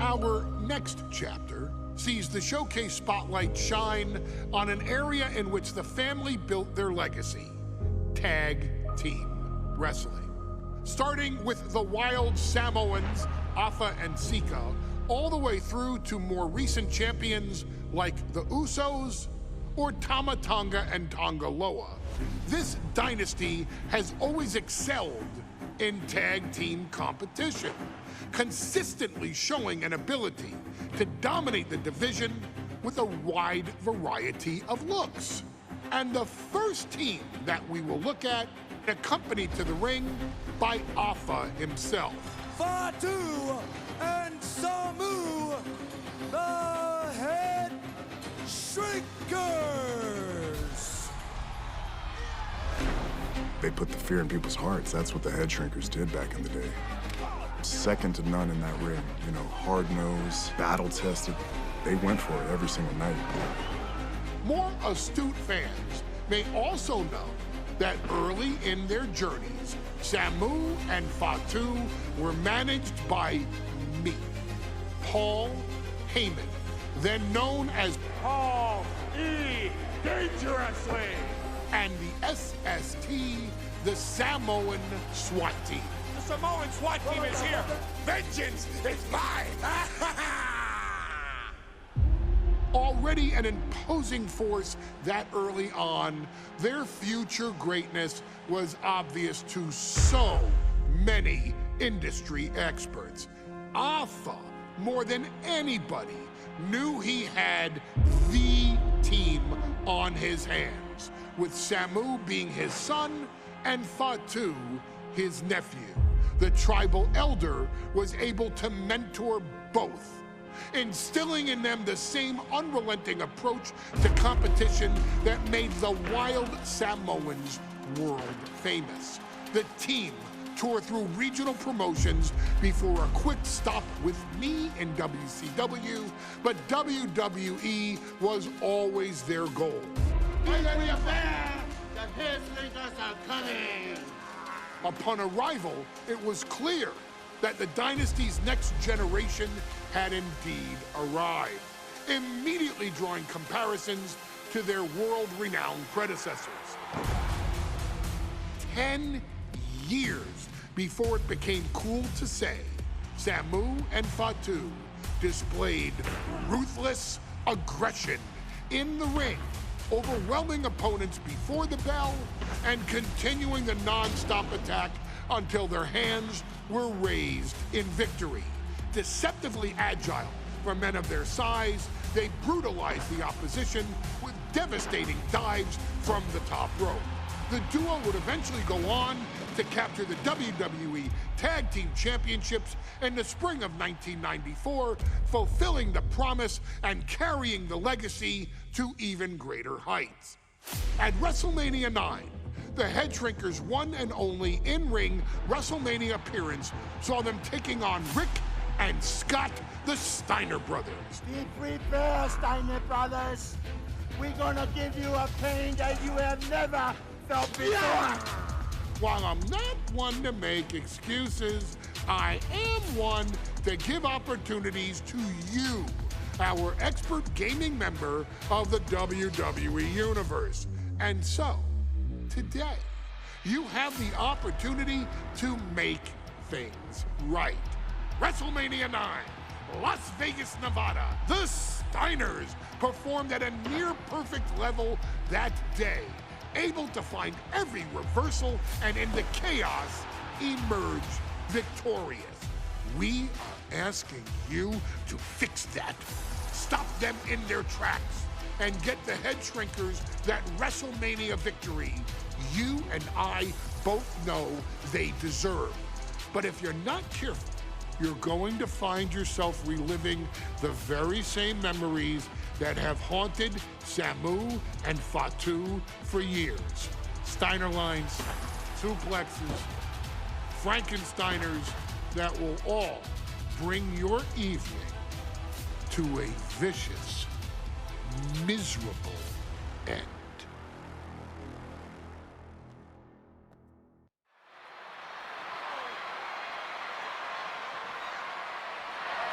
Our next chapter sees the showcase spotlight shine on an area in which the family built their legacy: tag team wrestling. Starting with the wild Samoans, Afa and Sika, all the way through to more recent champions like the Usos or Tama Tonga and Tonga Loa. This dynasty has always excelled in tag team competition, consistently showing an ability to dominate the division with a wide variety of looks. And the first team that we will look at, accompanied to the ring by Afa himself. Fatu and Samu, the Headshrinkers. They put the fear in people's hearts. That's what the Headshrinkers did back in the day. Second to none in that ring. You know, hard-nosed, battle-tested. They went for it every single night. More astute fans may also know that early in their journeys, Samu and Fatu were managed by me, Paul Heyman, then known as Paul E. Dangerously, and the SST, the Samoan SWAT team. the Samoan SWAT team is here. Vengeance is mine. Already an imposing force that early on, their future greatness was obvious to so many industry experts. Afa, more than anybody, knew he had the team on his hands, with Samu being his son and Fatu his nephew. The tribal elder was able to mentor both, instilling in them the same unrelenting approach to competition that made the wild Samoans world famous. The team toured through regional promotions before a quick stop with me in WCW, but WWE was always their goal. Be ready there! The Headshrinkers are coming! Upon arrival, it was clear that the dynasty's next generation had indeed arrived, immediately drawing comparisons to their world-renowned predecessors. 10 years before it became cool to say, Samu and Fatu displayed ruthless aggression in the ring, overwhelming opponents before the bell and continuing the non-stop attack until their hands were raised in victory. Deceptively agile for men of their size, they brutalized the opposition with devastating dives from the top rope. The duo would eventually go on to capture the WWE Tag Team Championships in the spring of 1994, fulfilling the promise and carrying the legacy to even greater heights. At WrestleMania 9, the Headshrinkers' one and only in-ring WrestleMania appearance saw them taking on Rick and Scott, the Steiner brothers. Be prepared, Steiner brothers. We're gonna give you a pain that you have never felt before. While I'm not one to make excuses, I am one to give opportunities to you, our expert gaming member of the WWE Universe. And so, today, you have the opportunity to make things right. WrestleMania 9, Las Vegas, Nevada. The Steiners performed at a near-perfect level that day, able to find every reversal and in the chaos emerge victorious. We are asking you to fix that. Stop them in their tracks and get the Headshrinkers that WrestleMania victory you and I both know they deserve. But if you're not careful, you're going to find yourself reliving the very same memories that have haunted Samu and Fatu for years. Steiner lines, suplexes, Frankensteiners that will all bring your evening to a vicious, miserable end.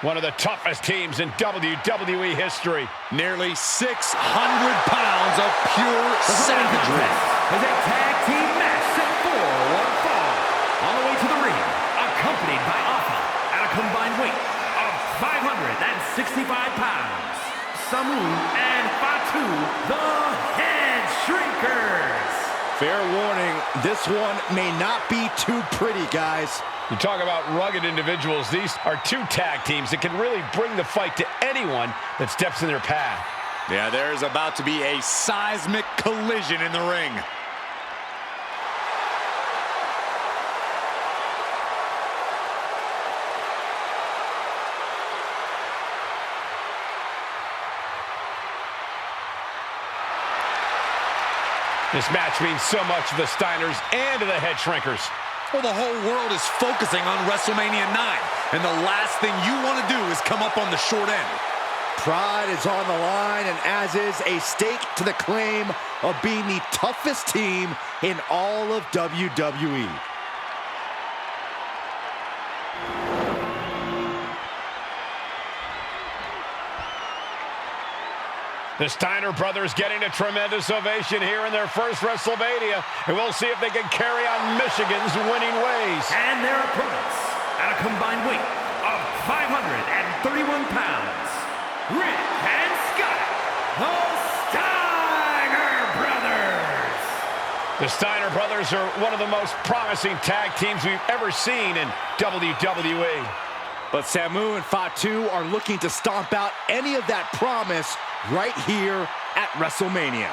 One of the toughest teams in WWE history. Nearly 600 pounds of pure savagery. Is a tag team match set for one fall. On the way to the ring, accompanied by Alpha at a combined weight of 565 pounds. Samu and Fatu, the Headshrinkers. Fair warning, this one may not be too pretty, guys. You talk about rugged individuals. These are two tag teams that can really bring the fight to anyone that steps in their path. Yeah, there's about to be a seismic collision in the ring. This match means so much to the Steiners and to the Headshrinkers. Well, the whole world is focusing on WrestleMania 9, and the last thing you want to do is come up on the short end. Pride is on the line, and as is a stake to the claim of being the toughest team in all of WWE. The Steiner brothers getting a tremendous ovation here in their first WrestleMania, and we'll see if they can carry on Michigan's winning ways. And their opponents, at a combined weight of 531 pounds, Rick and Scott, the Steiner brothers. The Steiner brothers are one of the most promising tag teams we've ever seen in WWE. But Samu and Fatu are looking to stomp out any of that promise right here at WrestleMania.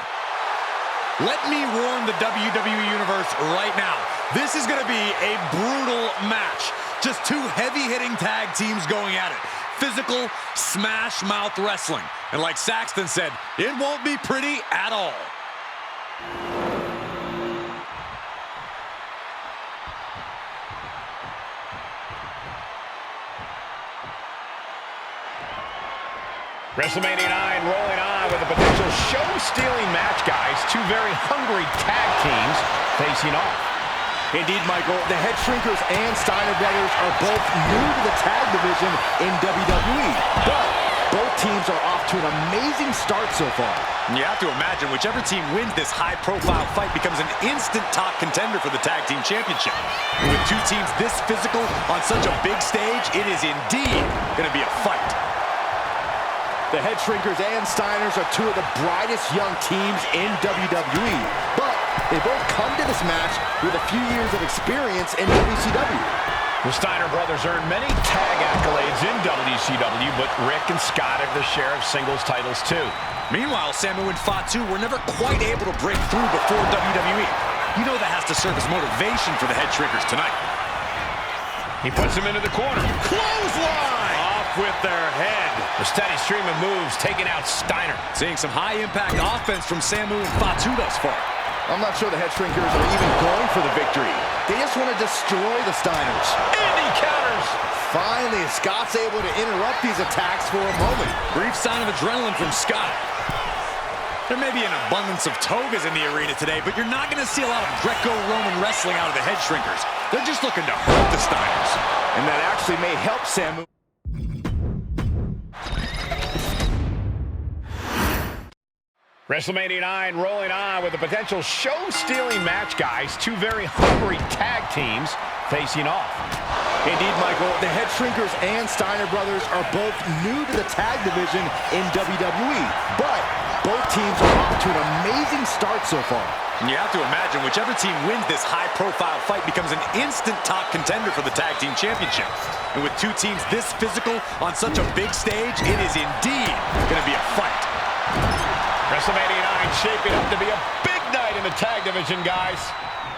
Let me warn the WWE Universe right now. This is going to be a brutal match. Just two heavy-hitting tag teams going at it. Physical, smash-mouth wrestling. And like Saxton said, it won't be pretty at all. WrestleMania 9 rolling on with a potential show-stealing match, guys. Two very hungry tag teams facing off. Indeed, Michael, the Headshrinkers and Steiner brothers are both new to the tag division in WWE, but both teams are off to an amazing start so far. You have to imagine whichever team wins this high-profile fight becomes an instant top contender for the Tag Team Championship. And with two teams this physical on such a big stage, it is indeed going to be a fight. The Headshrinkers and Steiners are two of the brightest young teams in WWE, but they both come to this match with a few years of experience in WCW. The Steiner brothers earned many tag accolades in WCW, but Rick and Scott have their share of singles titles too. Meanwhile, Samu and Fatu were never quite able to break through before WWE. You know that has to serve as motivation for the Headshrinkers tonight. He puts him into the corner. Clothesline! Off with their head. A steady stream of moves taking out Steiner. Seeing some high-impact offense from Samu and Fatu thus far. I'm not sure the Headshrinkers are even going for the victory. They just want to destroy the Steiners. And he counters. Finally, Scott's able to interrupt these attacks for a moment. Brief sign of adrenaline from Scott. There may be an abundance of togas in the arena today, but you're not going to see a lot of Greco-Roman wrestling out of the Headshrinkers. They're just looking to hurt the Steiners. And that actually may help Samu. WrestleMania 9 rolling on with a potential show-stealing match, guys. Two very hungry tag teams facing off. Indeed, Michael, the Headshrinkers and Steiner brothers are both new to the tag division in WWE, but both teams are off to an amazing start so far. You have to imagine whichever team wins this high-profile fight becomes an instant top contender for the Tag Team Championship. And with two teams this physical on such a big stage, it is indeed going to be a fight. WrestleMania 9 shaping up to be a big night in the tag division, guys.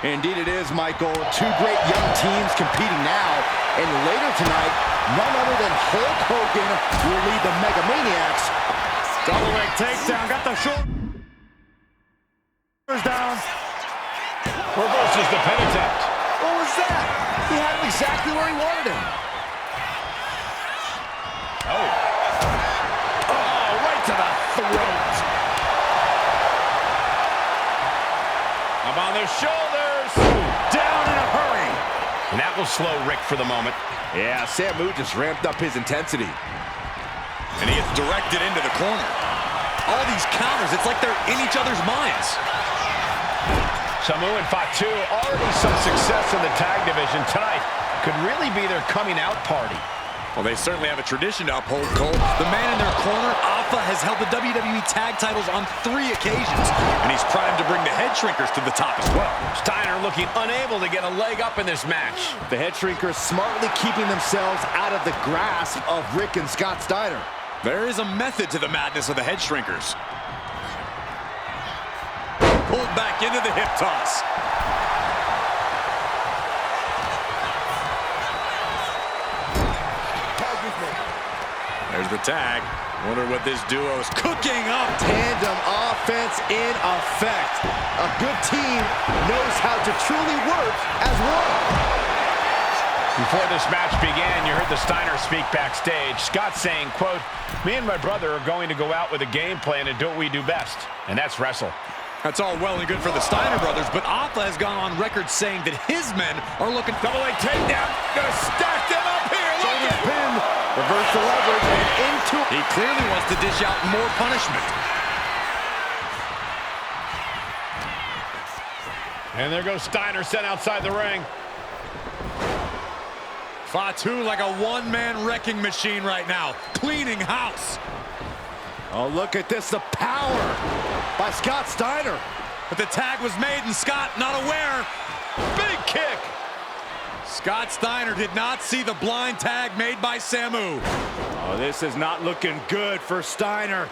Indeed it is, Michael. Two great young teams competing now. And later tonight, none other than Hulk Hogan will lead the Mega Maniacs. Double leg takedown, got the shoulders down. Reverses the pin attempt. What was that? He had him exactly where he wanted him. Oh, right to the throat. Up on their shoulders. Down in a hurry. And that go slow, Rick, for the moment. Yeah, Samu just ramped up his intensity. And he gets directed into the corner. All these counters, it's like they're in each other's minds. Samu and Fatu already some success in the tag division tonight. Could really be their coming out party. Well, they certainly have a tradition to uphold, Cole. The man in their corner, Alpha, has held the WWE tag titles on 3 occasions, and he's primed to bring the Headshrinkers to the top as well. Steiner looking unable to get a leg up in this match. The Headshrinkers smartly keeping themselves out of the grasp of Rick and Scott Steiner. There is a method to the madness of the Headshrinkers. Pulled back into the hip toss. There's the tag. Wonder what this duo is cooking up. Tandem offense in effect. A good team knows how to truly work as one. Before this match began, you heard the Steiners speak backstage. Scott saying, quote, "Me and my brother are going to go out with a game plan and do what we do best, and that's wrestle." That's all well and good for the Steiner brothers, but Alpha has gone on record saying that his men are looking... Double leg takedown. Gonna stack them up here. Look at Pin. Reverse the leverage and into... He clearly wants to dish out more punishment. And there goes Steiner sent outside the ring. Fatu like a one-man wrecking machine right now, cleaning house. Oh, look at this, the power by Scott Steiner. But the tag was made and Scott not aware. Big kick. Scott Steiner did not see the blind tag made by Samu. Oh, this is not looking good for Steiner.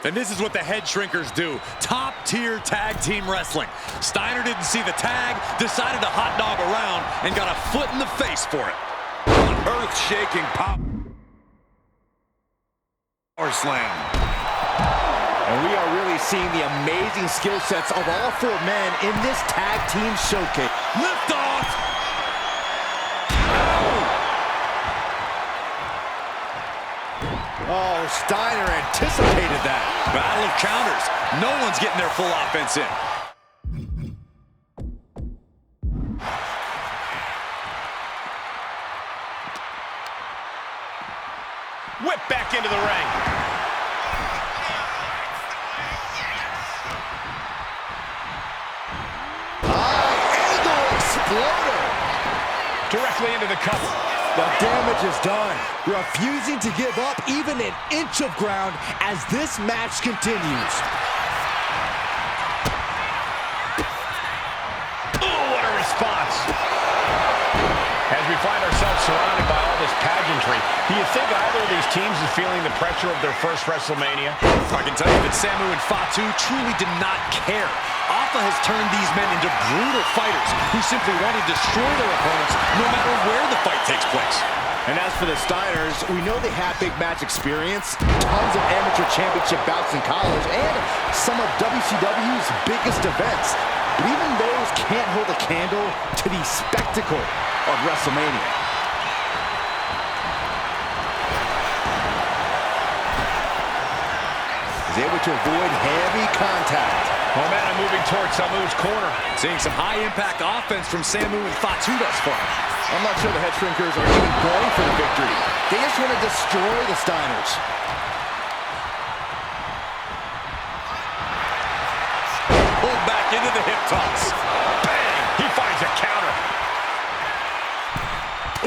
And this is what the Headshrinkers do. Top-tier tag team wrestling. Steiner didn't see the tag, decided to hot dog around, and got a foot in the face for it. An earth-shaking power slam. And we are really seeing the amazing skill sets of all 4 men in this tag team showcase. Lift off! Oh, Steiner anticipated that. Battle of counters. No one's getting their full offense in. Whip back into the ring. High angle exploder. Directly into the cover. The damage is done. Refusing to give up even an inch of ground as this match continues. Oh, what a response. As we find ourselves surrounded by all this pageantry, do you think either of these teams is feeling the pressure of their first WrestleMania? I can tell you that Samu and Fatu truly did not care. Alpha has turned these men into brutal fighters who simply want to destroy their opponents no matter where the fight takes place. And as for the Steiners, we know they have big match experience, tons of amateur championship bouts in college, and some of WCW's biggest events. But even those can't hold a candle to the spectacle of WrestleMania. He's able to avoid heavy contact. Momentum moving towards Samu's corner. Seeing some high-impact offense from Samu and Fatu thus far. I'm not sure the Headshrinkers are even going for the victory. They just want to destroy the Steiners. Pulled back into the hip toss. Bang! He finds a counter.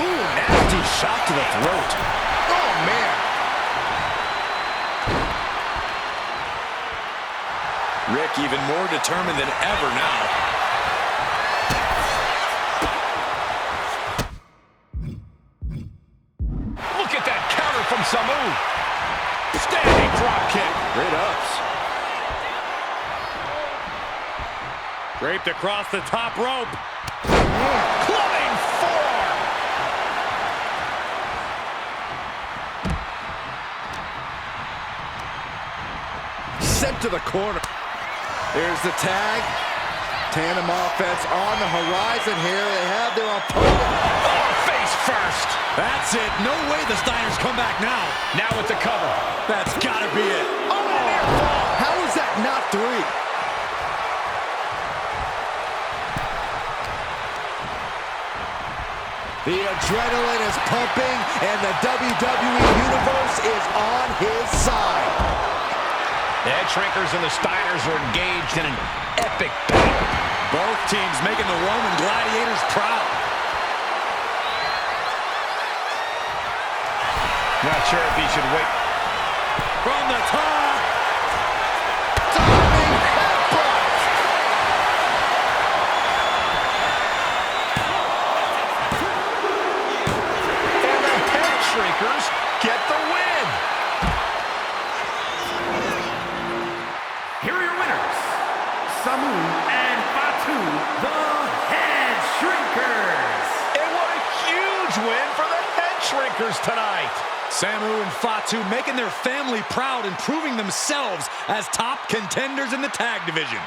Ooh, nasty shot to the throat. Oh, man. Rick even more determined than ever now. Look at that counter from Samu. Standing drop kick. Great ups. Draped across the top rope. Clubbing forearm. Sent to the corner. There's the tag. Tandem offense on the horizon here. They have their opponent. Oh, face first. That's it. No way the Steiners come back now. Now with the cover. That's gotta be it. Oh, an air fall. How is that not 3? The adrenaline is pumping, and the WWE Universe is on his side. The Headshrinkers and the Steiners are engaged in an epic battle. Both teams making the Roman gladiators proud. Not sure if he should wait. From the top. Diving headbutt. And the Headshrinkers get the win. Here are your winners, Samu and Fatu, the Headshrinkers. And what a huge win for the Headshrinkers tonight. Samu and Fatu making their family proud and proving themselves as top contenders in the tag division.